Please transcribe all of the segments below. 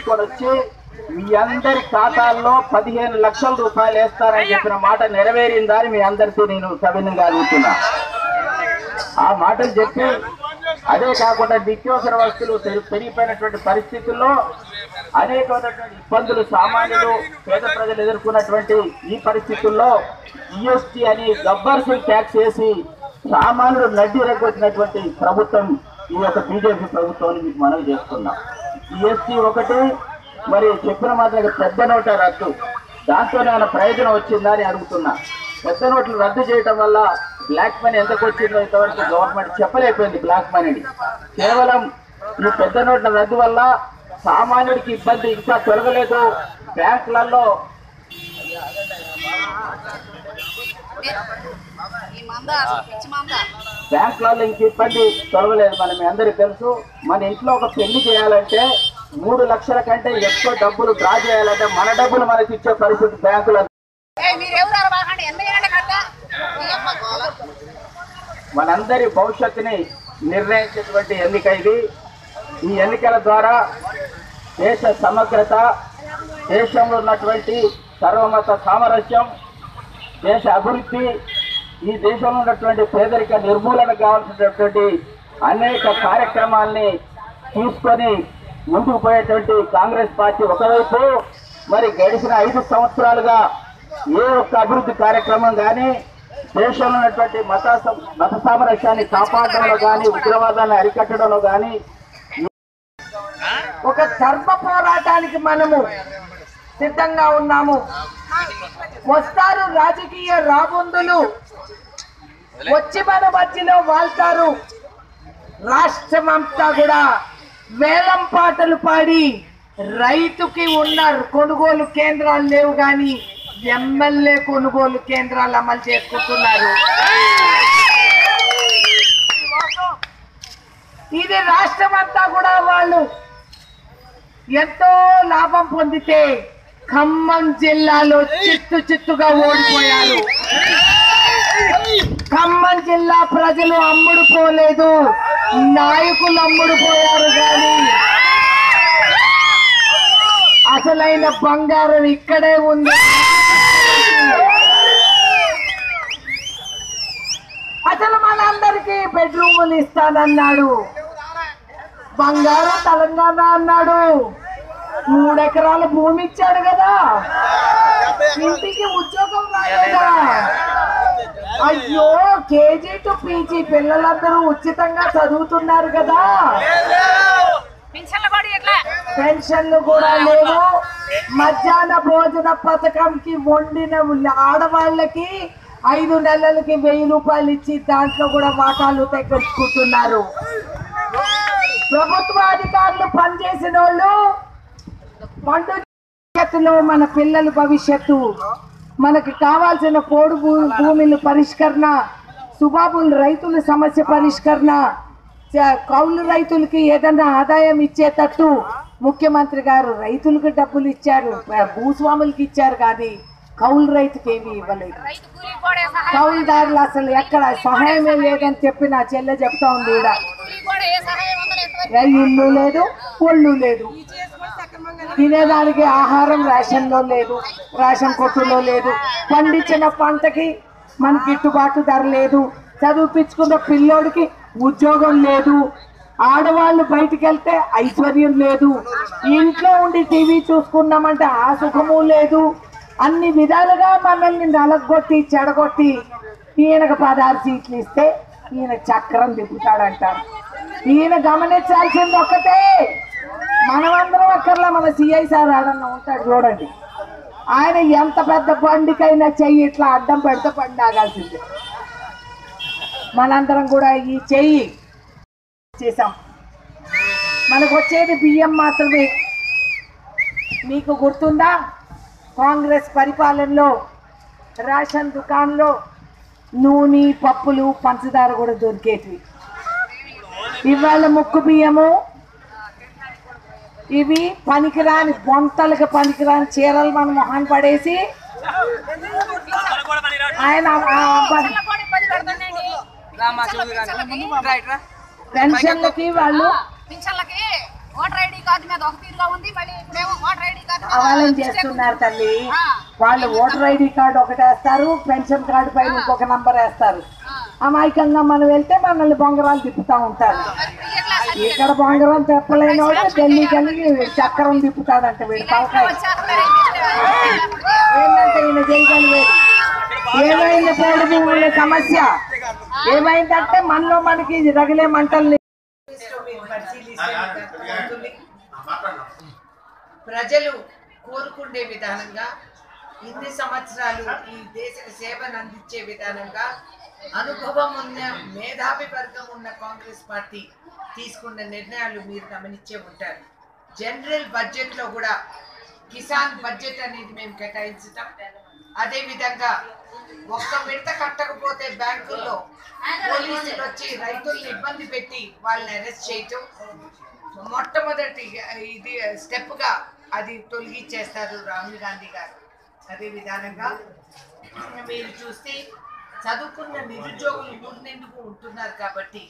తీసుకొని వచ్చి మీ అందరి ఖాతాల్లో 15 లక్షల రూపాయలు వేస్తారని చెప్పిన మాట నెరవేరిందని మీ అందరికీ నేను సవినయంగా అడుగుతున్నా. ఆ మాటలు చెప్పి అదే కాకుండా నిత్యావసర వస్తువులు పెరిగిపోయినటువంటి పరిస్థితుల్లో అనేకమైనటువంటి ఇబ్బందులు సామాన్యులు పేద ప్రజలు ఎదుర్కొన్నటువంటి ఈ పరిస్థితుల్లో జిఎస్టీ అని గబ్బర్ సింగ్ ట్యాక్స్ వేసి సామాన్యుడు నడ్డి రెగ్గొచ్చినటువంటి ప్రభుత్వం ఈ యొక్క బీజేపీ ప్రభుత్వాన్ని మీకు మనవి చేస్తున్నాం. జిఎస్టీ ఒకటి, మరి చెప్పిన మాత్రం పెద్ద నోట్ల రద్దు, దాంతో ఏమైనా ప్రయోజనం వచ్చిందా అని అడుగుతున్నా. పెద్ద నోట్లు రద్దు చేయడం వల్ల బ్లాక్ మనీ ఎంతకు వచ్చిందో ఇంతవరకు గవర్నమెంట్ చెప్పలేకపోయింది. బ్లాక్ మనీని కేవలం ఈ పెద్ద నోట్ల రద్దు వల్ల సామాన్యుడికి ఇబ్బంది ఇంకా తొలగలేదు. బ్యాంకులలో ఇంక ఇబ్బంది తొలగలేదు. మీ అందరికీ తెలుసు, మన ఇంట్లో ఒక పెళ్లి చేయాలంటే 3 లక్షల కంటే ఎక్కువ డబ్బులు డ్రా చేయాలంటే మన డబ్బులు మనకి ఇచ్చే పరిస్థితి బ్యాంకులో. మనందరి భవిష్యత్తుని నిర్ణయించేటువంటి ఎన్నిక ఇది. ఈ ఎన్నికల ద్వారా దేశ సమగ్రత, దేశంలో ఉన్నటువంటి సర్వమత సామరస్యం, దేశ అభివృద్ధి, ఈ దేశంలో ఉన్నటువంటి పేదరిక నిర్మూలనకు కావాల్సినటువంటి అనేక కార్యక్రమాల్ని తీసుకొని ముందుకు పోయేటువంటి కాంగ్రెస్ పార్టీ ఒకవైపు, మరి గడిచిన 5 సంవత్సరాలుగా ఏ ఒక్క అభివృద్ధి కార్యక్రమం కానీ, దేశంలో ఉన్నటువంటి మత సామరస్యాన్ని కాపాడడంలో కానీ, ఉగ్రవాదాన్ని అరికట్టడంలో కానీ, ఒక ధర్మ పోరాటానికి మనము సిద్ధంగా ఉన్నాము. వస్తారు రాజకీయ రాబందులు, వచ్చి మన మధ్యలో వాళ్తారు. రాష్ట్రమంతా కూడా వేలం పాటలు పాడి రైతుకి ఉన్న కొనుగోలు కేంద్రాలు లేవు కానీ ఎమ్మెల్యే కొనుగోలు కేంద్రాలు అమలు చేసుకుంటున్నారు. ఇది రాష్ట్రమంతా కూడా వాళ్ళు ఎంతో లాభం పొందితే ఖమ్మం జిల్లాలో చిత్తుగా ఓడిపోయారు. ఖమ్మం జిల్లా ప్రజలు అమ్ముడు పోలేదు, నాయకులు అమ్ముడు పోయారు. కానీ అసలైన బంగారం ఇక్కడే ఉంది. అసలు మనందరికీ బెడ్రూములు ఇస్తానన్నాడు, బంగారం తెలంగాణ అన్నాడు, 3 ఎకరాల భూమి ఇచ్చాడు కదా, ఇంటికి ఉద్యోగం రాలేదా? అయ్యో, కేజీ టు పీజీ పిల్లలందరూ ఉచితంగా చదువుతున్నారు కదా, పెన్షన్లు కూడా లేవు. మధ్యాహ్న భోజన పథకంకి వండిన ఆడవాళ్ళకి 5 నెలలకి 1000 రూపాయలు ఇచ్చి దాంట్లో కూడా వాటాలు తగ్గించుకుంటున్నారు. ప్రభుత్వ అధికారులు పనిచేసిన వాళ్ళు భవిష్యత్తులో మన పిల్లల భవిష్యత్తు, మనకు కావాల్సిన పోడు భూముల పరిష్కరణ, సుబాబుల్ రైతుల సమస్య పరిష్కరణ, కౌలు రైతులకి ఏదన్నా ఆదాయం ఇచ్చేటట్టు ముఖ్యమంత్రి గారు రైతులకు డబ్బులు ఇచ్చారు, భూస్వాములకి ఇచ్చారు, కానీ కౌలు రైతుకి ఏమీ ఇవ్వలేదు. కౌలుదారులు అసలు ఎక్కడ సహాయమే లేదని చెప్పి నా చెల్లె చెప్తా ఉంది. ఇల్లు లేదు, ఒళ్ళు లేదు, తినేదానికి ఆహారం రేషన్లో లేదు, రేషన్ కొట్టులో లేదు, పండించిన పంటకి మనకి గిట్టుబాటు ధర లేదు, చదివిపించుకున్న పిల్లోడికి ఉద్యోగం లేదు, ఆడవాళ్ళు బయటికి వెళ్తే ఐశ్వర్యం లేదు, ఇంట్లో ఉండి టీవీ చూసుకున్నామంటే ఆ సుఖము లేదు. అన్ని విధాలుగా మనల్ని నలగొట్టి చెడగొట్టి ఈయనకు 16 సీట్లు ఇస్తే ఈయన చక్రం తిప్పుతాడంటారు. ఈయన గమనించాల్సింది ఒక్కటే, మనమందరం అక్కర్లా, మన సిఐ సార్ ఆడన్నా ఉంటాడు చూడండి, ఆయన ఎంత పెద్ద బండికైనా చెయ్యి ఇట్లా అడ్డం పెడితే బండి ఆగాల్సిందే. మనందరం కూడా ఈ చెయ్యి చేసాం, మనకు వచ్చేది బియ్యం మాత్రమే. మీకు గుర్తుందా, కాంగ్రెస్ పరిపాలనలో రేషన్ దుకాణంలో నూనె, పప్పులు, పంచదార కూడా దొరికేటివి. ఇవాళ ముక్కు బియ్యము, ఇవి పనికిరాని బొంతలకు పనికిరాని చీరలు మన మొహాన్ పడేసి ఆయన పెన్షన్లకి వాళ్ళు ఓటర్ ఐడి కార్డు మీద ఒక తీరుగా ఉంది, మళ్ళీ ఇప్పుడేమో ఓటర్ ఐడి కార్డు అవలం చేస్తున్నారు తల్లి. వాళ్ళు ఓటర్ ఐడి కార్డు ఒకటి వేస్తారు, పెన్షన్ కార్డు పైన ఇంకొక నంబర్ వేస్తారు. అమాయకంగా మనం వెళ్తే మనల్ని బొంగరాలు తిప్పుతా ఉంటారు. ఇక్కడ బొంగరం తిప్పలేని వాడు ఢిల్లీకి వెళ్ళి చక్రం తిప్పుతాడంట. వీడు తలకాయ ఏంటంటే ఈయన చేయగలిగేది ఏమైంది? పోడు భూముల సమస్య ఏమైందంటే మనలో మనకి రగిలే మంటల్ని ప్రజలు కోరుకుండే విధానంగా ఇన్ని సంవత్సరాలు ఈ దేశ సేవను అందించే విధానంగా అనుభవం ఉన్న మేధావి వర్గం ఉన్న కాంగ్రెస్ పార్టీ తీసుకున్న నిర్ణయాలు మీరు గమనించే ఉంటారు. జనరల్ బడ్జెట్లో కూడా కిసాన్ బడ్జెట్ అనేది మేము కేటాయించటం, అదేవిధంగా ఒక్క విడత కట్టకపోతే బ్యాంకుల్లో పోలీసులు వచ్చి రైతుల్ని ఇబ్బంది పెట్టి వాళ్ళని అరెస్ట్ చేయటం మొట్టమొదటి ఇది స్టెప్గా అది తొలగించేస్తారు రాహుల్ గాంధీ గారు. అదే విధానంగా మీరు చూస్తే చదువుకున్న నిరుద్యోగులు ఊరినెందుకు ఉంటున్నారు కాబట్టి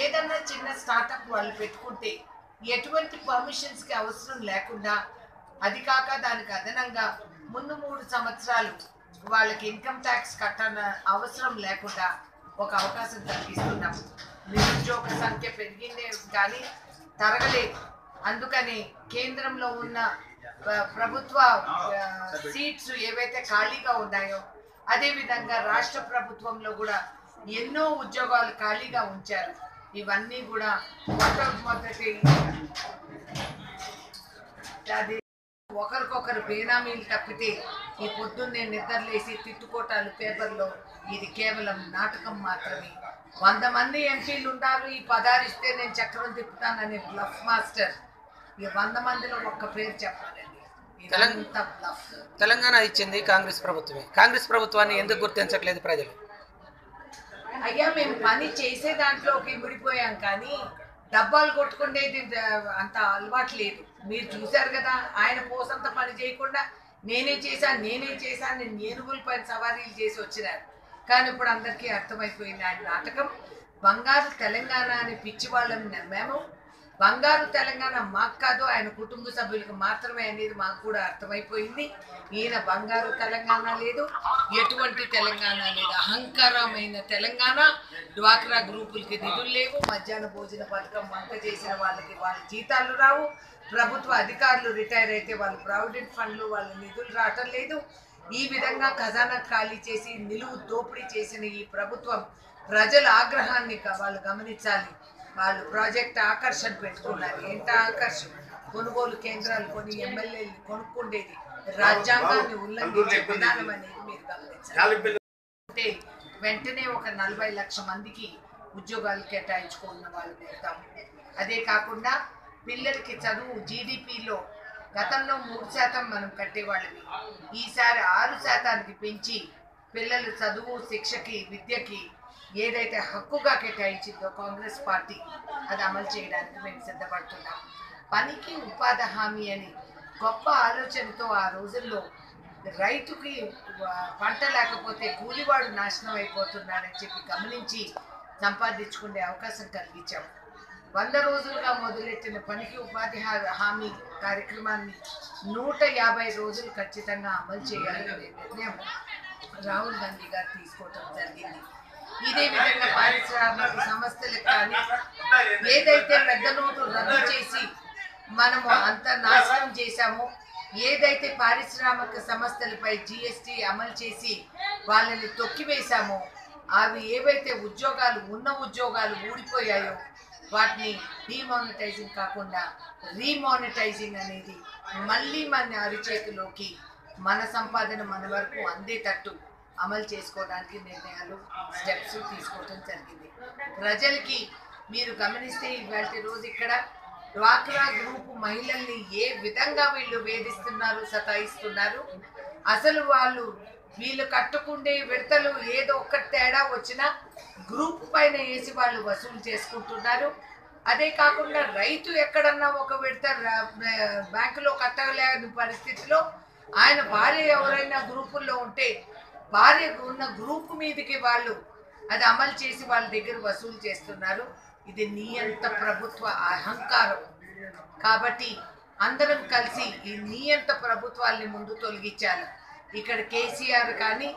ఏదన్నా చిన్న స్టార్టప్ వాళ్ళు పెట్టుకుంటే ఎటువంటి పర్మిషన్స్కి అవసరం లేకుండా, అది కాక దానికి అదనంగా ముందు 3 సంవత్సరాలు వాళ్ళకి ఇన్కమ్ ట్యాక్స్ కట్టన అవసరం లేకుండా ఒక అవకాశం కల్పిస్తున్నాం. నిరుద్యోగ సంఖ్య పెరిగిందే కానీ తరగలేదు. అందుకని కేంద్రంలో ఉన్న ప్రభుత్వ సీట్స్ ఏవైతే ఖాళీగా ఉన్నాయో, అదేవిధంగా రాష్ట్ర ప్రభుత్వంలో కూడా ఎన్నో ఉద్యోగాలు ఖాళీగా ఉంచారు. ఇవన్నీ కూడా మొట్టమొదటి అది ఒకరికొకరు బేనామీలు తప్పితే ఈ పొద్దున్నే నిద్రలేసి తిట్టుకోటాలు పేపర్లో ఇది కేవలం నాటకం మాత్రమే. 100 మంది ఎంపీలు ఉన్నారు, ఈ 16 ఇస్తే నేను చక్రం తిప్పుతాననే బ్లఫ్ మాస్టర్. ఈ 100 మందిలో ఒక్క పేరు చెప్పాలండి. తెలంగాణ ఇచ్చింది కాంగ్రెస్ ప్రభుత్వమే. కాంగ్రెస్ ప్రభుత్వాన్ని ఎందుకు గుర్తించట్లేదు ప్రజలు? అయ్యా మేము పని చేసే దాంట్లోకి ముడిపోయాం కానీ డబ్బాలు కొట్టుకునేది అంత అలవాటు లేదు. మీరు చూశారు కదా, ఆయన పోసంత పని చేయకుండా నేనే చేశాను నేను ఏనుగుల పైన సవారీలు చేసి వచ్చినారు. కానీ ఇప్పుడు అందరికీ అర్థమైపోయింది ఆయన నాటకం. బంగారు తెలంగాణ అని పిచ్చి వాళ్ళని నమ్మాము. బంగారు తెలంగాణ మాకు కాదు, ఆయన కుటుంబ సభ్యులకు మాత్రమే అనేది మాకు కూడా అర్థమైపోయింది. ఈయన బంగారు తెలంగాణ లేదు, ఎటువంటి తెలంగాణ లేదు, అహంకారమైన తెలంగాణ. డ్వాక్రా గ్రూపులకి నిధులు లేవు, మధ్యాహ్న భోజన పథకం వంట చేసిన వాళ్ళకి వాళ్ళ జీతాలు రావు, ప్రభుత్వ అధికారులు రిటైర్ అయితే వాళ్ళు ప్రావిడెంట్ ఫండ్లు వాళ్ళ నిధులు రావటం లేదు. ఈ విధంగా ఖజానా ఖాళీ చేసి నిలువు దోపిడీ చేసిన ఈ ప్రభుత్వం ప్రజల ఆగ్రహాన్ని వాళ్ళు గమనించాలి. వాళ్ళు ప్రాజెక్ట్ ఆకర్షణ పెట్టుకున్నారు. ఏంట ఆకర్షణ? కొనుగోలు కేంద్రాలు కొని ఎమ్మెల్యేలు కొనుక్కుండేది రాజ్యాంగాన్ని ఉల్లంఘించే విధానం అనేది మీరు గమనించాలి. అంటే వెంటనే ఒక 40 లక్షల మందికి ఉద్యోగాలు కేటాయించుకున్న వాళ్ళు పెడతాము. అదే కాకుండా పిల్లలకి చదువు జీడిపిలో గతంలో 3% మనం కట్టేవాళ్ళని ఈసారి 6%కి పెంచి పిల్లలు చదువు శిక్షకి విద్యకి ఏదైతే హక్కుగా కేటాయించిందో కాంగ్రెస్ పార్టీ అది అమలు చేయడానికి మేము సిద్ధపడుతున్నాం. పనికి ఉపాధి హామీ అని గొప్ప ఆలోచనతో ఆ రోజుల్లో రైతుకి పంట లేకపోతే కూలివాడు నాశనం అయిపోతున్నాడని చెప్పి గమనించి సంపాదించుకునే అవకాశం కలిగించాము. 100 రోజులుగా మొదలెట్టిన పనికి ఉపాధి హామీ కార్యక్రమాన్ని 150 రోజులు ఖచ్చితంగా అమలు చేయాలనే నిర్ణయం రాహుల్ గాంధీ గారు తీసుకోవటం జరిగింది. ఇదే విధంగా పారిశ్రామిక సంస్థలకు కానీ ఏదైతే పెద్ద నోటు రద్దు చేసి మనము అంత నాశనం చేశామో, ఏదైతే పారిశ్రామిక సంస్థలపై GST అమలు చేసి వాళ్ళని తొక్కివేశామో, అవి ఏవైతే ఉన్న ఉద్యోగాలు ఊడిపోయాయో వాటిని డిమానిటైజింగ్ కాకుండా రీమానిటైజింగ్ అనేది మళ్ళీ మన అరిచేతిలోకి మన సంపాదన మన వరకు అందేటట్టు అమలు చేసుకోవడానికి నిర్ణయాలు స్టెప్స్ తీసుకోవడం జరిగింది. ప్రజలకి మీరు గమనిస్తే ఇవాళ రోజు ఇక్కడ డ్వాక్రా గ్రూప్ మహిళల్ని ఏ విధంగా వీళ్ళు వేధిస్తున్నారు, సతాయిస్తున్నారు. అసలు వీళ్ళు కట్టుకుండే విడతలు ఏదో ఒక్క తేడా వచ్చినా గ్రూప్ పైన వేసి వాళ్ళు వసూలు చేసుకుంటున్నారు. అదే కాకుండా రైతు ఎక్కడన్నా ఒక విడత బ్యాంకులో కట్టలేని పరిస్థితిలో ఆయన భార్య ఎవరైనా గ్రూపుల్లో ఉంటే భార్య ఉన్న గ్రూప్ మీదకి వాళ్ళు అది అమలు చేసి వాళ్ళ దగ్గర వసూలు చేస్తున్నారు. ఇది నియంత ప్రభుత్వ అహంకారం. కాబట్టి అందరం కలిసి ఈ నియంత ప్రభుత్వాల్ని ముందు తొలగించాలి. ఇక్కడ కేసీఆర్ కానీ